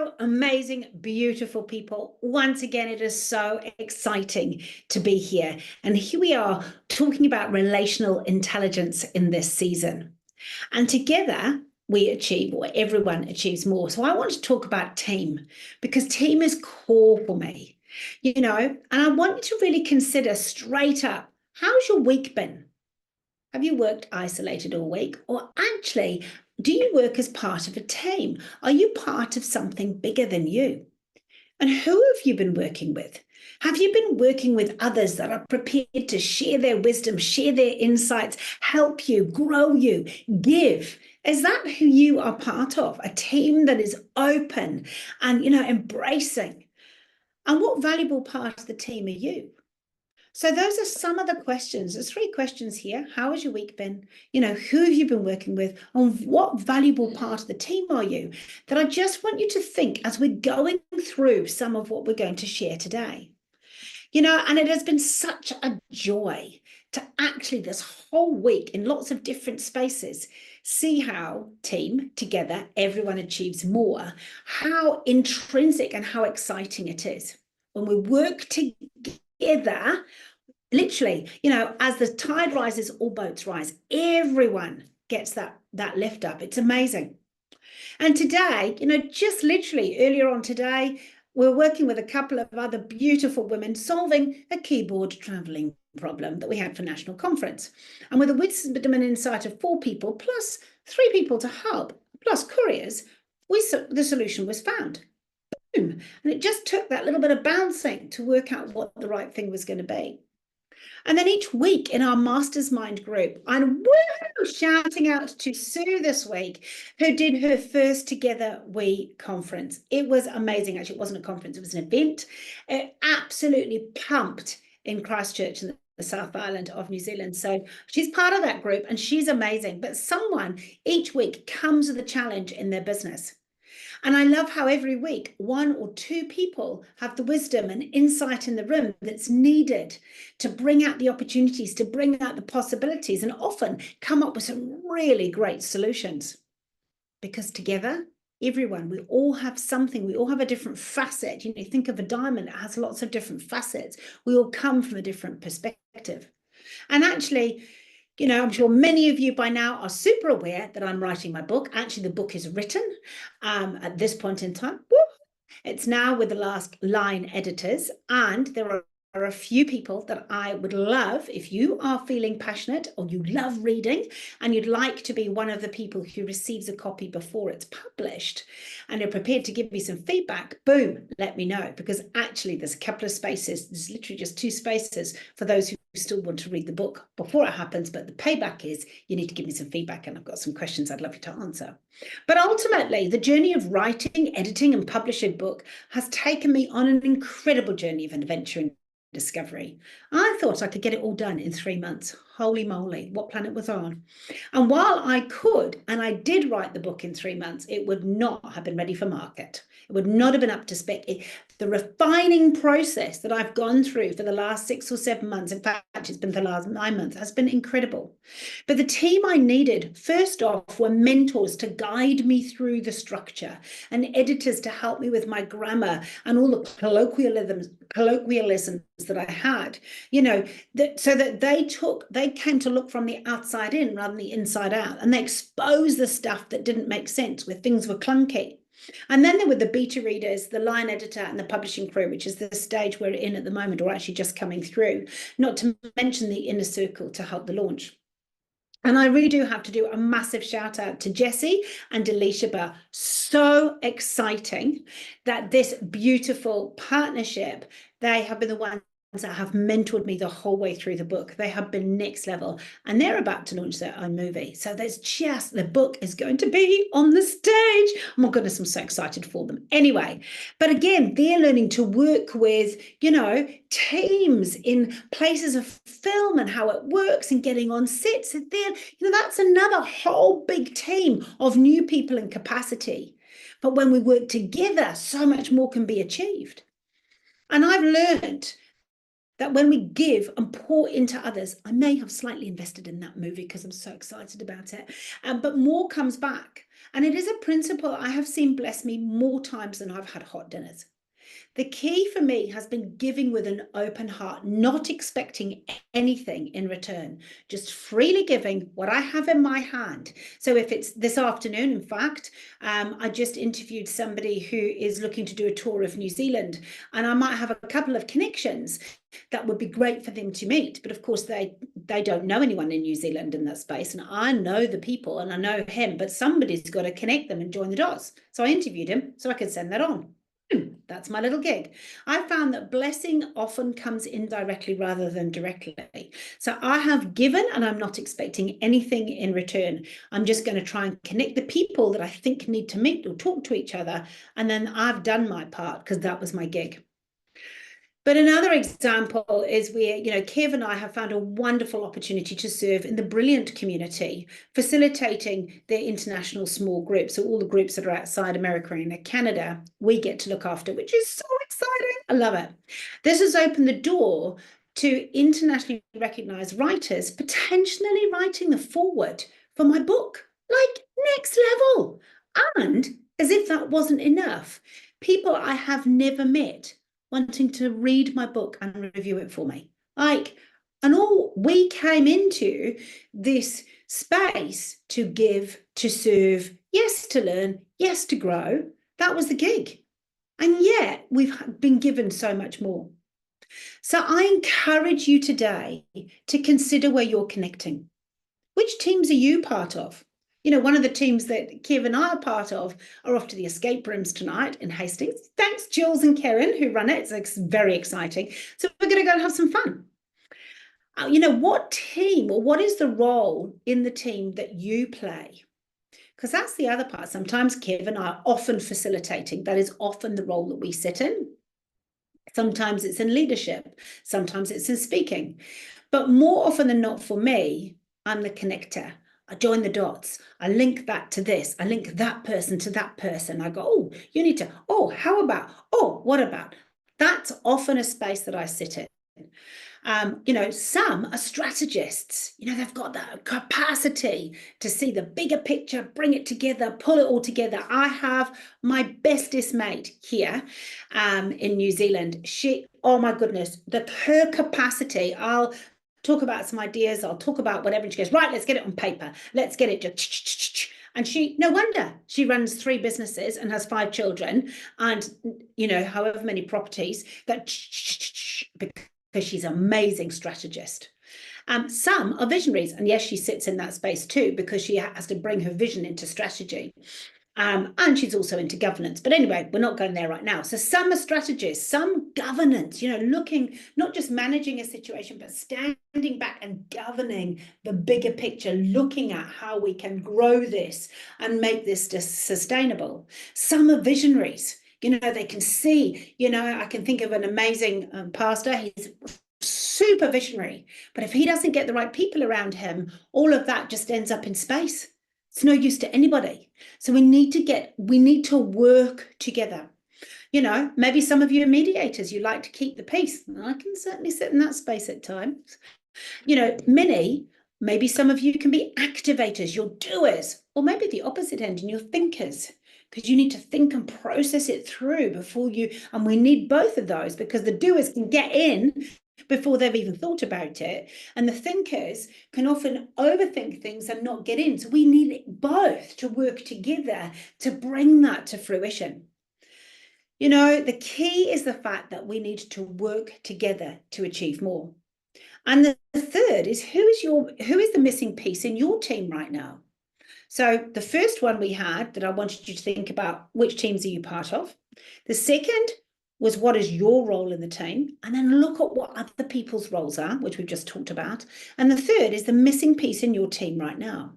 Hello, amazing, beautiful people. Once again, it is so exciting to be here. And here we are talking about relational intelligence in this season. And together we achieve, or everyone achieves more. So I want to talk about team because team is core for me, and I want you to really consider straight up, how's your week been? Have you worked isolated all week? Or actually, do you work as part of a team? Are you part of something bigger than you? And who have you been working with? Have you been working with others that are prepared to share their wisdom, share their insights, help you, grow you, give? Is that who you are part of? A team that is open and, embracing. And what valuable part of the team are you? So those are some of the questions. There's 3 questions here. How has your week been? Who have you been working with? On what valuable part of the team are you? That I just want you to think as we're going through some of what we're going to share today. And it has been such a joy to actually this whole week in lots of different spaces see how team together, everyone achieves more, how intrinsic and how exciting it is. When we work together, literally, as the tide rises, all boats rise. Everyone gets that lift up. It's amazing. And today, just literally earlier on today, we're working with a couple of other beautiful women solving a keyboard traveling problem that we had for national conference. And with a wisdom and insight of 4 people plus 3 people to help, plus couriers, the solution was found. Boom. And it just took that little bit of bouncing to work out what the right thing was going to be. And then each week in our Masters Mind group, I'm shouting out to Sue this week, who did her first Together We conference. It was amazing. Actually, it wasn't a conference, it was an event. It absolutely pumped in Christchurch in the South Island of New Zealand. So she's part of that group and she's amazing. But someone each week comes with a challenge in their business. And I love how every week 1 or 2 people have the wisdom and insight in the room that's needed to bring out the opportunities, to bring out the possibilities, and often come up with some really great solutions. Because together, everyone, we all have something, we all have a different facet. Think of a diamond, it has lots of different facets. We all come from a different perspective. And actually, I'm sure many of you by now are super aware that I'm writing my book. Actually, the book is written at this point in time. It's now with the Last Line editors, and there are a few people that I would love, if you are feeling passionate or you love reading and you'd like to be one of the people who receives a copy before it's published and are prepared to give me some feedback, boom, let me know. Because actually there's a couple of spaces, there's literally just 2 spaces for those who still want to read the book before it happens, but the payback is you need to give me some feedback and I've got some questions I'd love you to answer. But ultimately, the journey of writing, editing and publishing a book has taken me on an incredible journey of adventure and discovery. I thought I could get it all done in 3 months. Holy moly, what planet was I on? And while I could, and I did write the book in 3 months, it would not have been ready for market. It would not have been up to spec. The refining process that I've gone through for the last 6 or 7 months, in fact, it's been the last 9 months, has been incredible. But the team I needed, first off, were mentors to guide me through the structure and editors to help me with my grammar and all the colloquialisms that I had, so that they came to look from the outside in rather than the inside out, and they exposed the stuff that didn't make sense, where things were clunky. And then there were the beta readers, the line editor and the publishing crew, which is the stage we're in at the moment, or actually just coming through, not to mention the inner circle to help the launch. And I really do have to do a massive shout out to Jessie and Alicia. So exciting that this beautiful partnership, they have been the ones that have mentored me the whole way through the book. They have been next level and they're about to launch their own movie. So the book is going to be on the stage. Oh my goodness, I'm so excited for them. Anyway, but again, they're learning to work with, teams in places of film and how it works and getting on sets. And then, that's another whole big team of new people in capacity. But when we work together, so much more can be achieved. And I've learned that when we give and pour into others, I may have slightly invested in that movie because I'm so excited about it, but more comes back. And it is a principle I have seen bless me more times than I've had hot dinners. The key for me has been giving with an open heart, not expecting anything in return, just freely giving what I have in my hand. So if it's this afternoon, in fact, I just interviewed somebody who is looking to do a tour of New Zealand, and I might have a couple of connections that would be great for them to meet. But of course, they don't know anyone in New Zealand in that space. And I know the people and I know him, but somebody's got to connect them and join the dots. So I interviewed him so I could send that on. That's my little gig. I found that blessing often comes indirectly rather than directly. So I have given and I'm not expecting anything in return. I'm just going to try and connect the people that I think need to meet or talk to each other. And then I've done my part because that was my gig. But another example is where, Kev and I have found a wonderful opportunity to serve in the Brilliant community, facilitating their international small groups. So all the groups that are outside America and Canada, we get to look after, which is so exciting. I love it. This has opened the door to internationally recognized writers potentially writing the foreword for my book, like next level. And as if that wasn't enough, people I have never met wanting to read my book and review it for me. And all we came into this space to give, to serve, yes, to learn, yes, to grow. That was the gig. And yet we've been given so much more. So I encourage you today to consider where you're connecting. Which teams are you part of? One of the teams that Kev and I are part of are off to the escape rooms tonight in Hastings. Thanks, Jules and Karen, who run it. It's very exciting. So we're going to go and have some fun. What team or what is the role in the team that you play? Because that's the other part. Sometimes Kev and I are often facilitating. That is often the role that we sit in. Sometimes it's in leadership. Sometimes it's in speaking. But more often than not for me, I'm the connector. I join the dots. I link that to this. I link that person to that person. I go, oh, you need to, oh, how about, oh, what about? That's often a space that I sit in. Some are strategists. They've got that capacity to see the bigger picture, bring it together, pull it all together. I have my bestest mate here in New Zealand. Oh my goodness, her capacity. I'll talk about some ideas. I'll talk about whatever. And she goes, right, let's get it on paper. Let's get it just. And no wonder she runs 3 businesses and has 5 children and, however many properties because she's an amazing strategist. Some are visionaries. And yes, she sits in that space too, because she has to bring her vision into strategy. And she's also into governance. But anyway, we're not going there right now. So some are strategists, some governance, looking, not just managing a situation, but standing back and governing the bigger picture, looking at how we can grow this and make this sustainable. Some are visionaries. They can see, I can think of an amazing pastor. He's super visionary, but if he doesn't get the right people around him, all of that just ends up in space. It's no use to anybody. So we need to work together. Maybe some of you are mediators. You like to keep the peace. I can certainly sit in that space at times. Maybe some of you can be activators, you're doers, or maybe the opposite end and you're thinkers, because you need to think and process it through and we need both of those, because the doers can get in before they've even thought about it. And the thinkers can often overthink things and not get in. So we need both to work together to bring that to fruition. The key is the fact that we need to work together to achieve more. And the third is who is the missing piece in your team right now? So the first one we had that I wanted you to think about, which teams are you part of? The second was what is your role in the team? And then look at what other people's roles are, which we've just talked about. And the third is the missing piece in your team right now.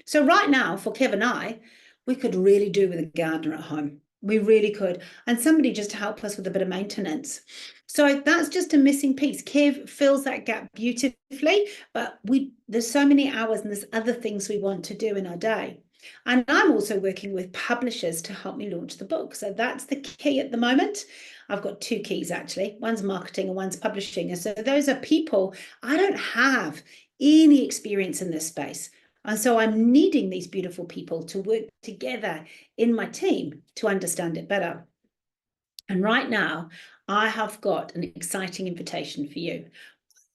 So right now, for Kev and I, we could really do with a gardener at home. We really could. And somebody just to help us with a bit of maintenance. So that's just a missing piece. Kev fills that gap beautifully, but there's so many hours and there's other things we want to do in our day. And I'm also working with publishers to help me launch the book. So that's the key at the moment. I've got 2 keys, actually. One's marketing and one's publishing. And so those are people, I don't have any experience in this space. And so I'm needing these beautiful people to work together in my team to understand it better. And right now, I have got an exciting invitation for you.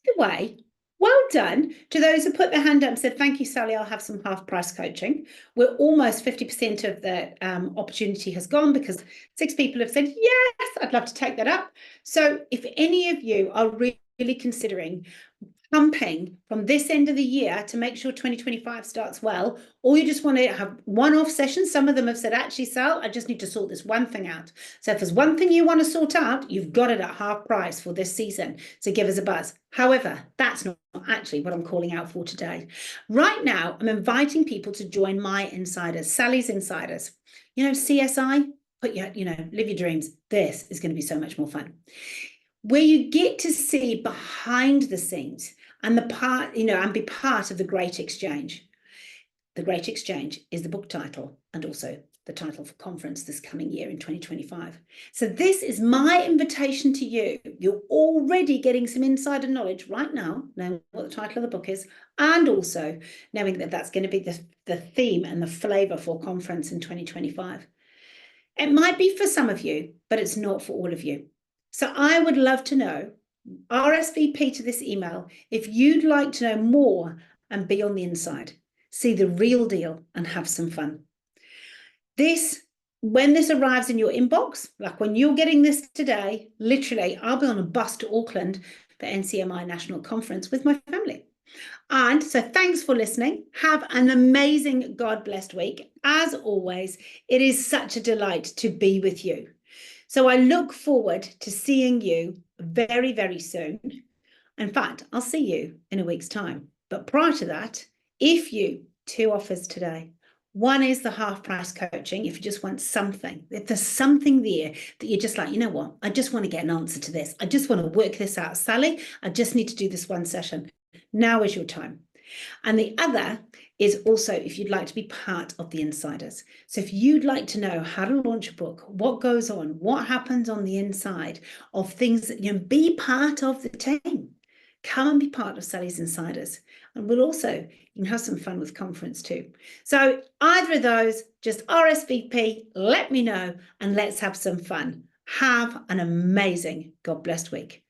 By the way, well done to those who put their hand up and said, thank you, Sally, I'll have some half price coaching. We're almost 50% of the opportunity has gone because 6 people have said, yes, I'd love to take that up. So if any of you are really considering pumping from this end of the year to make sure 2025 starts well, or you just want to have one-off sessions. Some of them have said, actually, Sal, I just need to sort this one thing out. So if there's one thing you want to sort out, you've got it at half price for this season. So give us a buzz. However, that's not actually what I'm calling out for today. Right now, I'm inviting people to join my insiders, Sally's Insiders. You know, CSI, live your dreams. This is going to be so much more fun, where you get to see behind the scenes and and be part of the Great Exchange. The Great Exchange is the book title and also the title for conference this coming year in 2025. So this is my invitation to you. You're already getting some insider knowledge right now, knowing what the title of the book is, and also knowing that that's going to be the theme and the flavor for conference in 2025. It might be for some of you, but it's not for all of you. So I would love to know, RSVP to this email, if you'd like to know more and be on the inside, see the real deal and have some fun. When this arrives in your inbox, like when you're getting this today, literally, I'll be on a bus to Auckland for NCMI National Conference with my family. And so thanks for listening. Have an amazing God-blessed week. As always, it is such a delight to be with you. So I look forward to seeing you very, very soon. In fact, I'll see you in a week's time. But prior to that, 2 offers today. One is the half price coaching. If you just want something, if there's something there that you're just like, you know what, I just want to get an answer to this. I just want to work this out. Sally, I just need to do this one session. Now is your time. And the other is also if you'd like to be part of the insiders. So if you'd like to know how to launch a book, what goes on, what happens on the inside of things, that be part of the team. Come and be part of Sally's Insiders. And you can have some fun with conference too. So either of those, just RSVP, let me know, and let's have some fun. Have an amazing God blessed week.